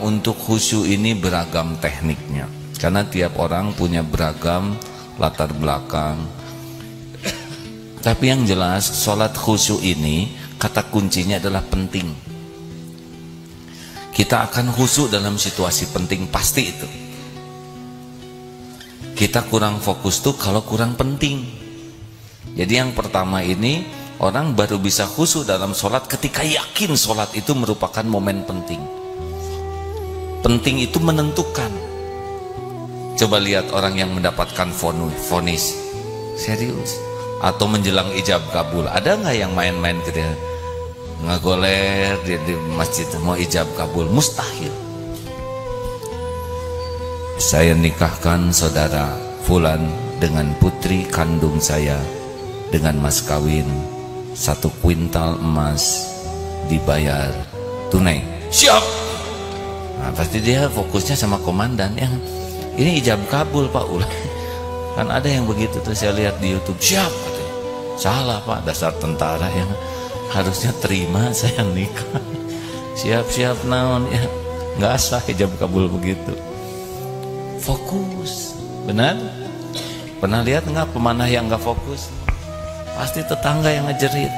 Untuk khusyuk ini beragam tekniknya, karena tiap orang punya beragam latar belakang. Tapi yang jelas sholat khusyuk ini kata kuncinya adalah penting. Kita akan khusyuk dalam situasi penting, pasti itu. Kita kurang fokus tuh kalau kurang penting. Jadi yang pertama ini, orang baru bisa khusyuk dalam sholat ketika yakin sholat itu merupakan momen penting. Penting itu menentukan. Coba lihat orang yang mendapatkan vonis serius atau menjelang ijab kabul. Ada nggak yang main-main gitu ya, ngagoler di masjid mau ijab kabul? Mustahil. Saya nikahkan saudara Fulan dengan putri kandung saya dengan mas kawin 1 kuintal emas dibayar tunai. Siap. Nah, pasti dia fokusnya sama komandan yang ini ijab kabul Pak Ulah. Kan ada yang begitu tuh, saya lihat di YouTube. Siap katanya. Salah Pak, dasar tentara yang harusnya terima saya nikah. Siap-siap naon ya, nggak sah ijab kabul begitu. Fokus, benar? Pernah lihat nggak pemanah yang nggak fokus? Pasti tetangga yang ngejerit.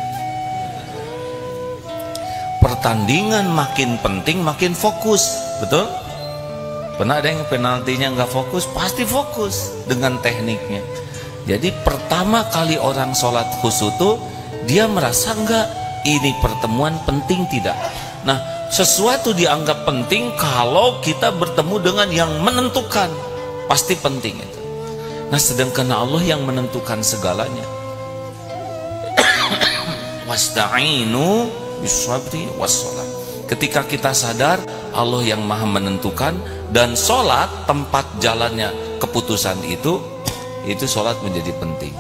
Pertandingan makin penting makin fokus, betul? Pernah ada yang penaltinya nggak fokus? Pasti fokus dengan tekniknya. Jadi pertama kali orang sholat khusyuk tuh dia merasa nggak ini pertemuan penting tidak? Nah, sesuatu dianggap penting kalau kita bertemu dengan yang menentukan, pasti penting itu. Nah, sedangkan Allah yang menentukan segalanya. Wasta'inu bisabri wassalam. Ketika kita sadar Allah yang maha menentukan dan sholat tempat jalannya keputusan itu sholat menjadi penting.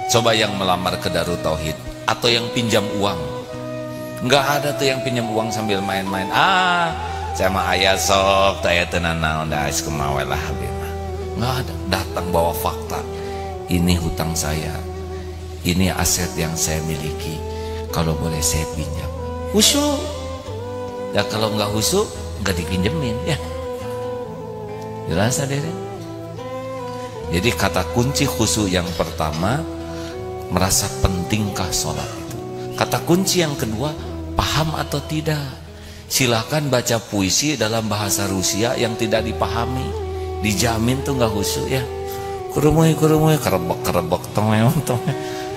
Coba yang melamar ke Darut Tauhid atau yang pinjam uang, nggak ada tuh yang pinjam uang sambil main-main. Saya mah ayah sok saya tenan naon da ais kumawe lah habib. Nggak ada, datang bawa fakta. Ini hutang saya, ini aset yang saya miliki, kalau boleh saya pinjam. Khusyuk. Ya kalau nggak khusyuk nggak dipinjemin ya. Jelas hadirin. Jadi kata kunci khusyuk yang pertama, merasa pentingkah sholat itu. Kata kunci yang kedua, paham atau tidak. Silakan baca puisi dalam bahasa Rusia yang tidak dipahami, dijamin tuh nggak khusyuk ya. Kurumuy kerebek tong.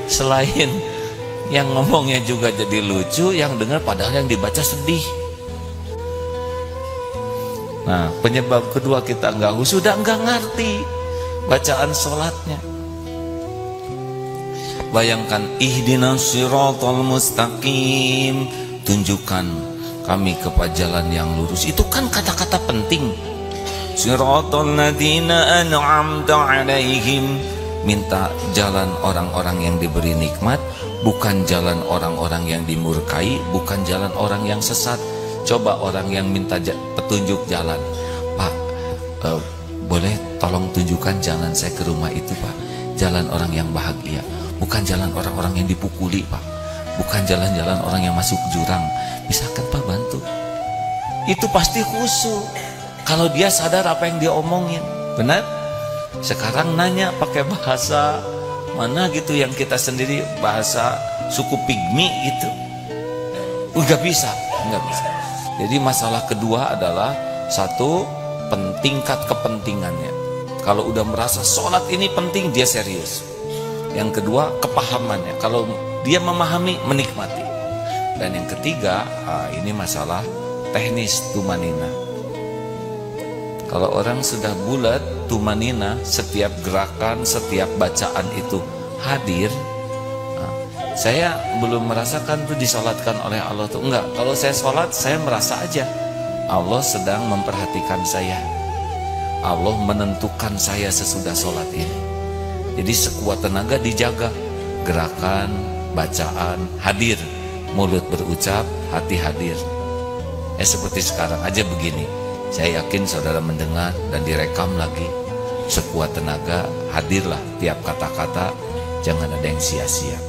Selain yang ngomongnya juga jadi lucu, yang dengar padahal yang dibaca sedih. Nah, penyebab kedua kita nggak khusyuk, udah nggak ngerti bacaan sholatnya. Bayangkan, ihdinas siratal mustaqim, tunjukkan kami kepada jalan yang lurus. Itu kan kata-kata penting. Siratal ladzina an'amta alaihim, minta jalan orang-orang yang diberi nikmat, bukan jalan orang-orang yang dimurkai, bukan jalan orang yang sesat. Coba orang yang minta petunjuk jalan, Pak, boleh tolong tunjukkan jalan saya ke rumah itu Pak, jalan orang yang bahagia, bukan jalan orang-orang yang dipukuli Pak, bukan jalan-jalan orang yang masuk jurang, bisakah Pak bantu? Itu pasti khusyuk kalau dia sadar apa yang dia omongin, benar? Sekarang nanya pakai bahasa mana gitu yang kita sendiri, bahasa suku pigmi gitu, nggak bisa. Jadi masalah kedua adalah satu, tingkat kepentingannya. Kalau udah merasa sholat ini penting, dia serius. Yang kedua, kepahamannya. Kalau dia memahami, menikmati. Dan yang ketiga, ini masalah teknis tumanina. Kalau orang sudah bulat tumanina, setiap gerakan, setiap bacaan itu hadir. Saya belum merasakan tuh disolatkan oleh Allah tuh, enggak. Kalau saya sholat, saya merasa aja Allah sedang memperhatikan saya, Allah menentukan saya sesudah sholat ini. Jadi sekuat tenaga dijaga, gerakan, bacaan hadir, mulut berucap, hati hadir. Seperti sekarang aja begini, saya yakin saudara mendengar dan direkam lagi. Sekuat tenaga hadirlah tiap kata-kata, jangan ada yang sia-sia.